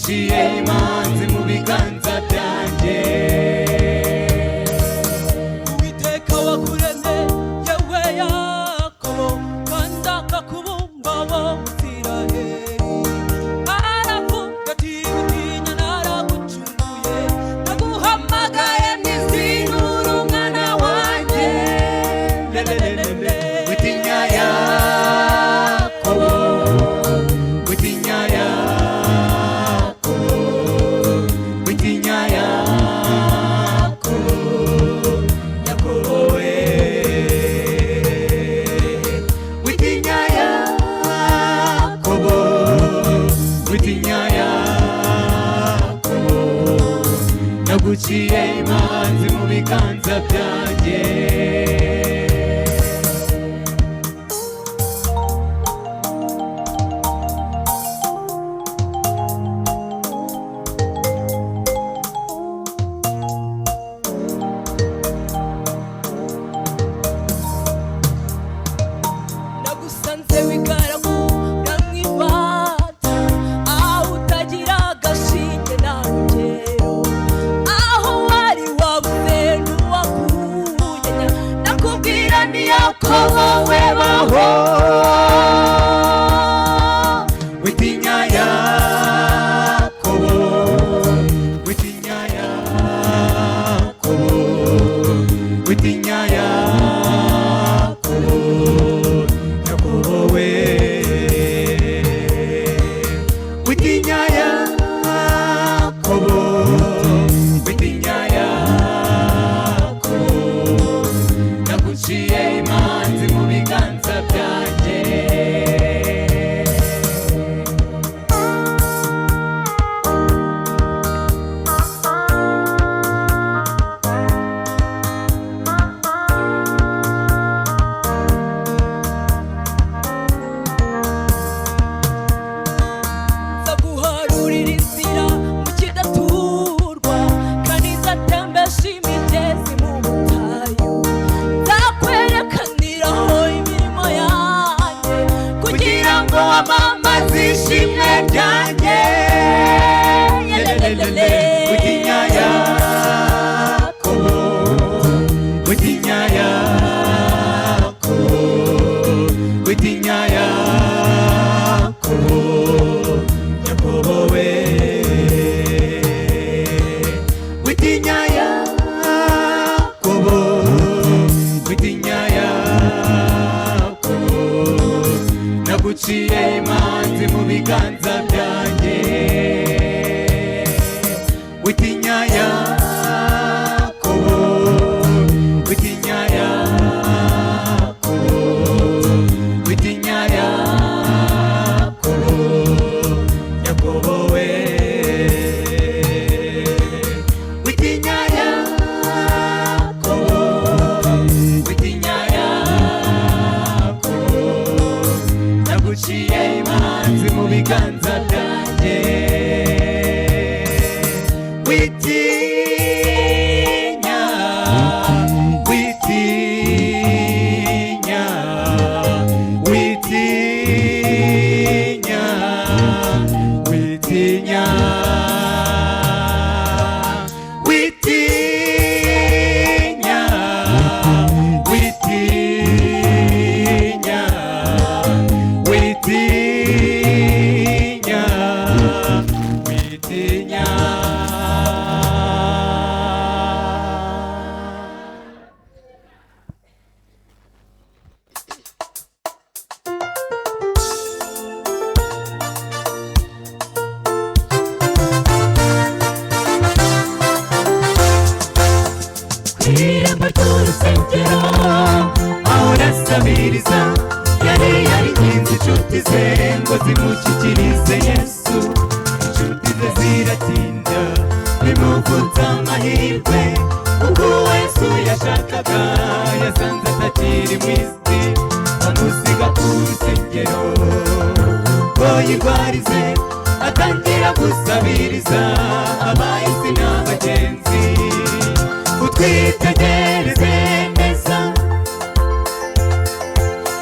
naguciye imanzi mu biganza byanjye. Uwiteka wakuremye yewe Yakobo kandi akakubumba wowe Isiraheli, aravuga ati gutinya naragucunguye naguhamagaye ntizinura umwana wanjye. Witinya Yakobo, witinya Yakobo, witinya Yakobo, Yakobo we. Witinya Yakobo, witinya Yakobo, naguciye imanzi mu biganza byanjye. Nagusanze wigaragura mw'ibata, aho utagira agashinge na rugero, aho wari wabuze n'uwakunyenya, nakubwira ni Yakobo we baho. Witinya Yakobo, witinya Yakobo, witinya Yakobo, Yakobo we. Witinya Yakobo, witinya Yakobo, naguciye imanzi mu biganza byanjye. Nzaguharurira inzira mu kidaturwa kandi nzatembesha imigezi mu butayu, nzakwerekaniraho imirimo yanjye kugira ngo wamamaze ishimwe ryanjye. Witinya Yakobo, witinya Yakobo, witinya Yakobo, Yakobo we. Witinya Yakobo, witinya Yakobo, naguciye imanzi mu biganza byanjye. Witinya Yakobo, witinya Yakobo, witinya Yakobo, Yakobo we. Witinya Yakobo, witinya Yakobo, naguciye imanzi mu biganza byanjye. Witinya, witinya, witinya, witinya, witinya, witinya, witinya, witinya. Kw'irembo ry'urusengero aho rasabiriza, yari yarikinze inshuti ze ngo zimushyikirize Yesu. Inshuti ze ziratinda bimuvutsa amahirwe, ubwo Yesu yashakaga yasanze atakiri mu isi, amusiga ku rusengero ngo yirwarize, atangira gusabiriza abahisi n'abagenzi. Utwitegereze neza,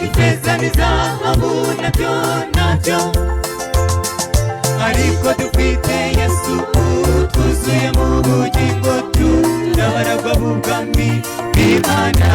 ifeza n'izahabu nabyo ariko dufite Yesu twuzuye mu bugingo turabaragwa b'ubwami bw'Imana.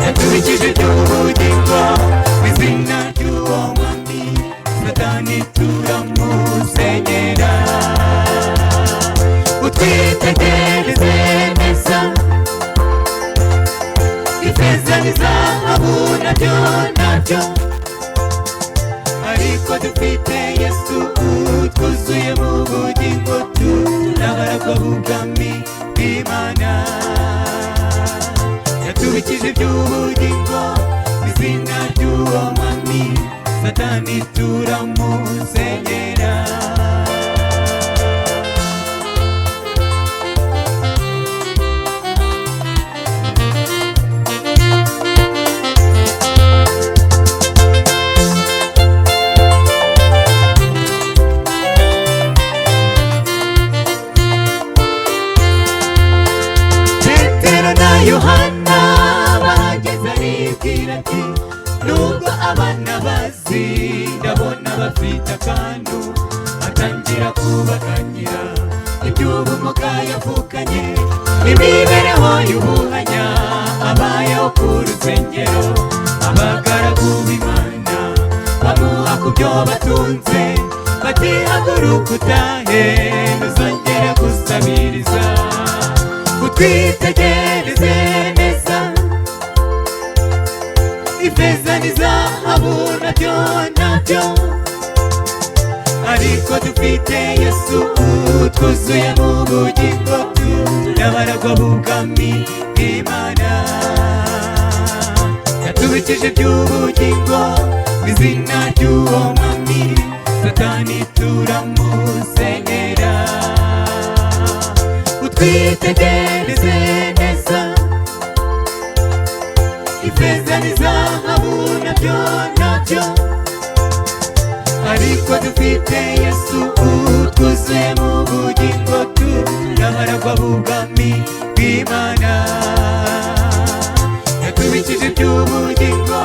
Yatubikije iby'ubugingo mu izina ry'uwo mwami, Satani turamusenyera. Utwitegereze neza, ifeza n'izahabu nabyo ariko dufite Yesu twuzuye mu bugingo turabaragwa b'ubwami bw'Imana. Yatubikije iby'ubugingo mu izina ry'uwo mwami, Satani turamusenyera. Yohana bahageze aribwira ati nubwo abana bazi ndabona bafite akantu, atangira kubaganira iby'ubumuga yavukanye n'imibereho y'ubuhanya abayeho ku rusengero. Abagaragu b'Imana bamuha ku byo batunze bati haguruka utahe ntuzongere gusabiriza. Utwitegereze neza, ifeza n'izahabu nabyo ariko dufite Yesu twuzuye mu bugingo turabaragwa b'ubwami bw'Imana. Yatubikije iby'ubugingo mu izina ry'uwo mwami, Satani turamusenyera. Utwitegereze neza, ifeza n'izahabu nabyo ariko dufite Yesu twuzuye mu bugingo turabaragwa b'ubwami bw'Imana. Yatubikije iby'ubugingo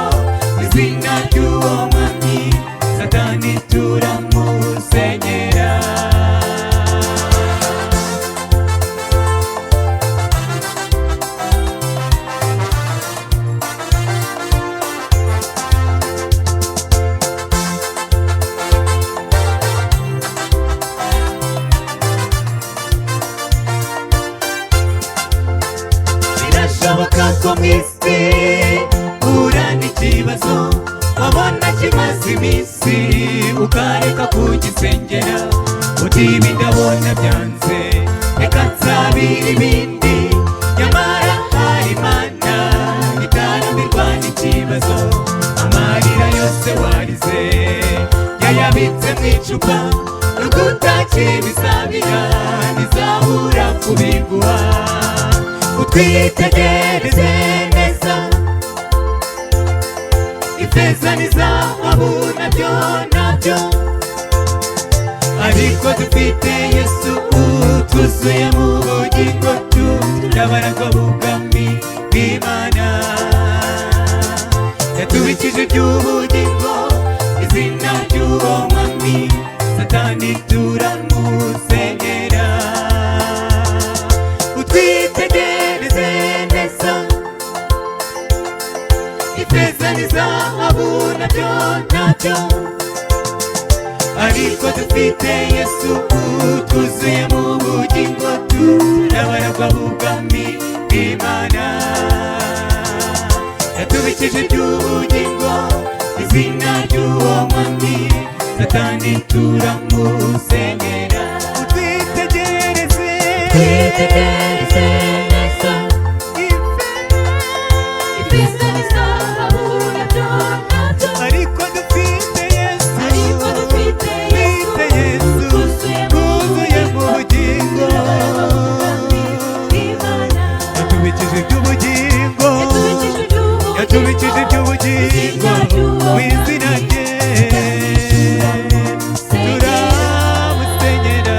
mu izina ry'uwo mwami, Satani turamusenyera. Birashoboka ko mu isi uhura n'ikibazo wabona kimaze iminsi ukareka kugisengera, uti ibi ndabona byanze reka nsabire ibindi. Nyamara hari Imana itarambirwa n'ikibazo, amarira yose warize yayabitse mu icupa, nubwo utakibisabira ntizabura kubiguha. Utwitegereze neza, ifeza n'izahabu nabyo ariko dufite Yesu twuzuye mu bugingo turabaragwa b'ubwami bw'Imana. Yatubikije iby'ubugingo izina ry'uwo mwami, Satani turamusenyera. Utwitegereze neza, ifeza n'izahabu nabyo ariko dufite Yesu twuzuye mu bugingo turabaragwa b'ubwami bw'Imana. Yatubikije iby'ubugingo izina ry'uwo mwami, Satani turamusenyera. Utwitegereze neza, ifeza n'izahabu nabyo ariko dufite Yesu twuzuye mu bugingo. Yatubikije iby'ubugingo mu izina rye turamusenyera.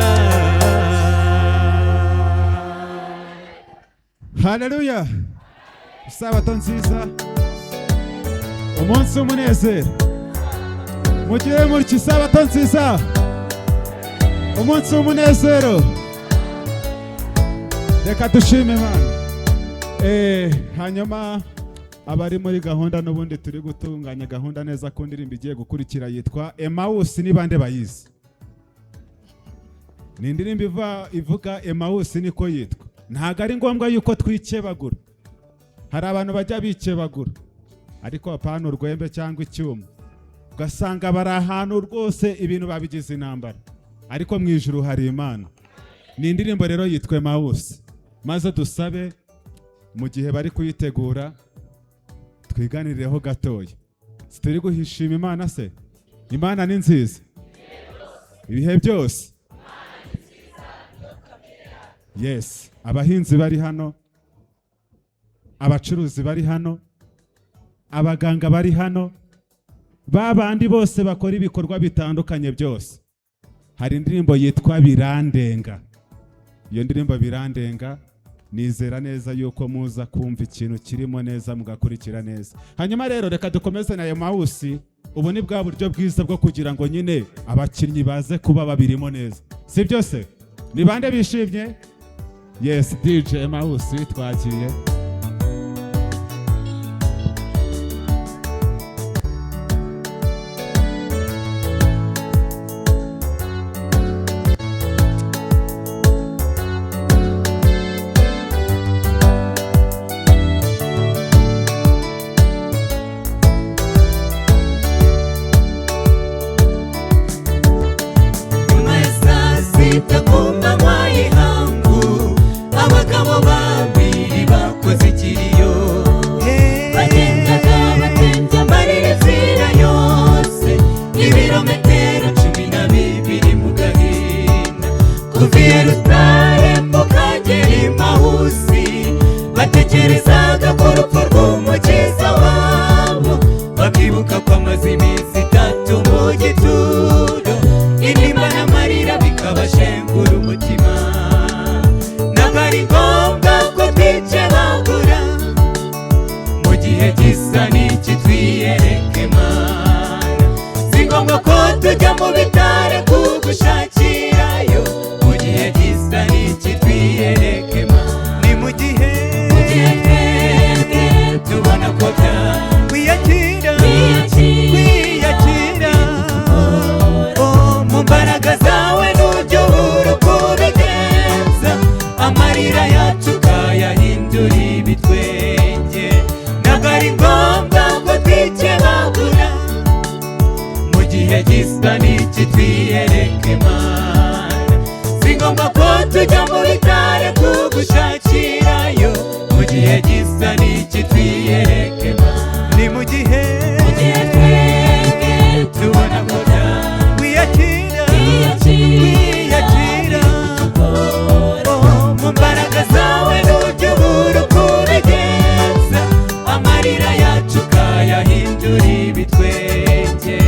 Haleluya! Isabato nziza, umunsi w'umunezero. mugire mutya isabato nziza, umunsi w'umunezero. Reka dushime Imana. Hanyuma abari muri gahunda n'ubundi turi gutunganya gahunda neza ku ndirimbo igiye gukurikira yitwa Emmaus. Ni bande bayizi? Ni indirimbo ivuga Emmaus, niko yitwa. Ntago ari ngombwa yuko twikebagura. Hari abantu bajya bikebagura ariko apana urwembe cyangwa icyuma, ugasanga bari ahantu rwose ibintu babigize intambara, ariko mu ijuru hari Imana. Ni indirimbo rero yitwa Emmaus. Maze dusabe mu gihe bari kuyitegura twiganirireho gatoya. Turi guhishima Imana se? Imana ni nziza ibihe byose. Yes, abahinzi bari hano, abacuruzi bari hano, abaganga bari hano, babandi bose bakora ibikorwa bitandukanye byose. Hari indirimbo yitwa Birandenga. Iyo ndirimbo Birandenga nizera neza yuko muza kumva ikintu kirimo neza mugakurikira neza. Hanyuma rero reka dukomeze na Emmaus. Ubu ni bwa buryo bwiza bwo kugira ngo nyine abakinnyi baze kuba babirimo neza, si byose? Ni bande bishimye? Yes, DJ Emmaus twagiye. batekerezaga ko urupfu rw'umukiza wabo, bakibuka ko amaze iminsi 3 mu gituro, intimba n'amarira bikabashengura umutima. Ntabwo ari ngombwa ko twikebagura, mu gihe gisa n'iki twiyereke Mana. Si ngombwa ko tujya mu bitare kugushakirayo, mu gihe gisa n'iki twiyereke Mana. Ni mu gihe tubona ko kwiyakira mu mbaraga zawe n'ujya ubura uko ubigenza, amarira yacu ukayahindura ibitwenge. Ntabwo ari ngombwa ko twikebagura, mu gihe gisa n'iki twiyereke Mana. Si ngombwa ko tujya mu bitare kugushakirayo, mu gihe gisa n'iki twiyereke Mana. Ni mu gihe tubona ko kwiyakira mu mbaraga zawe n'ujya ubura uko ubigenza, amarira yacu ukayahindura ibitwenge.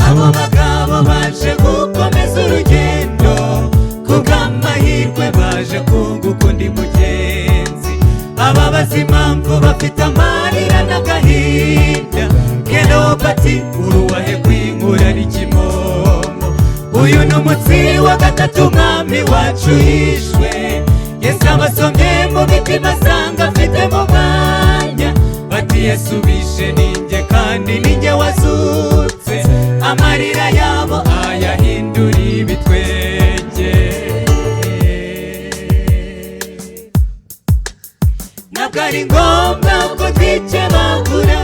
Abo bagabo baje gukomeza urugendo, kubw'amahirwe baje kunguka undi mugenzi. Ababaza impamvu bafite amarira n'agahinda, Kenobati uruwahe kwinkura n'ikimomo. Uyu ni umutsi wa 3 umwami wacu yishwe, Yesu abasomye mu mitima asanga afitemo umwanya. Bati Yesu bishe ninjye kandi ninjye wazutse, amarira yabo ayahindura ibitwenge. Ntabwo ari ngombwa ko twikebagura,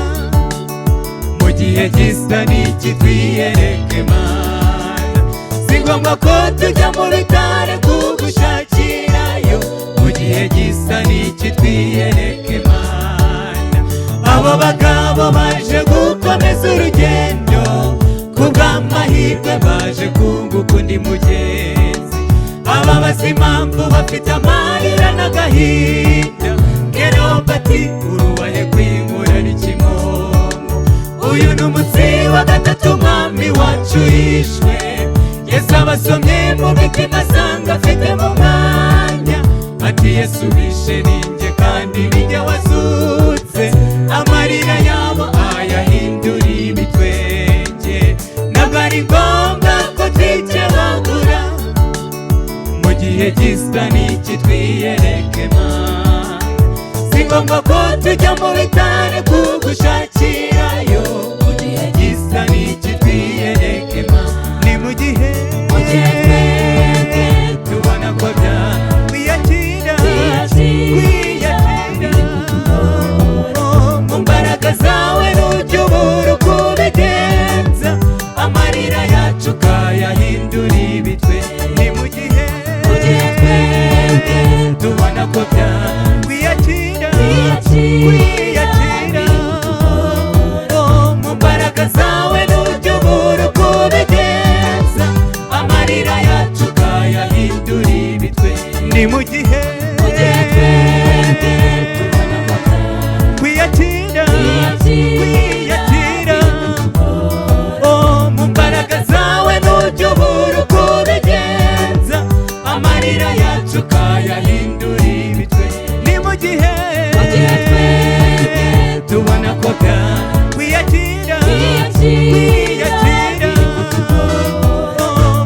mu gihe gisa n'iki twiyereke Mana. Si ngombwa ko tujya mu bitare kugushakirayo, mu gihe gisa n'iki twiyereke Mana. Abo bagabo baje gukomeza urugendo, kubw'amahirwe baje kunguka undi mugenzi. Ababaza impamvu bafite amarira n'agahinda, Kenobati uruwahe kwinkura n'ikimomo. uyu ni umunsi wa gatatu umwami wacu yishwe. Yesu abasomye mu mitima asanga afitemo umwanya, ati Yesu bishe ninjye kandi ninjye wazutse, amarira yabo ayahindura ibitwenge. Ntabwo ari ngombwa ko twikebagura, mu gihe gisa n'iki twiyereke Mana. Si ngombwa ko tujya mu bitare kugushakirayo, mu gihe gisa n'iki twiyereke Mana. Ni mu gihe tubona ko kwiyakira mu mbaraga zawe n'ujya ubura uko ubigenza, amarira yacu ukayahindura ibitwe. Ni mu gihe tubona ko kwiyakira mu mbaraga zawe n'ujya ubura uko ubigenza, amarira yacu ukayahindura ibitwe. Ni mu gihe kwiyakira mu mbaraga zawe n'ujya ubura uko ubigenza, amarira yacu ukayahindura ibitwe. Ni mu gihe tubona ko kwiyakira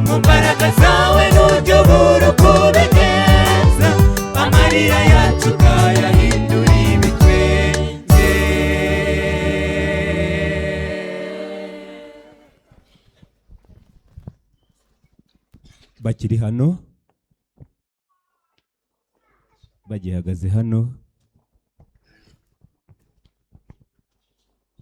mu mbaraga zawe n'ujya ubura uko ubigenza, amarira yacu ukayahindura ibitwenge. bakiri hano bagihagaze hano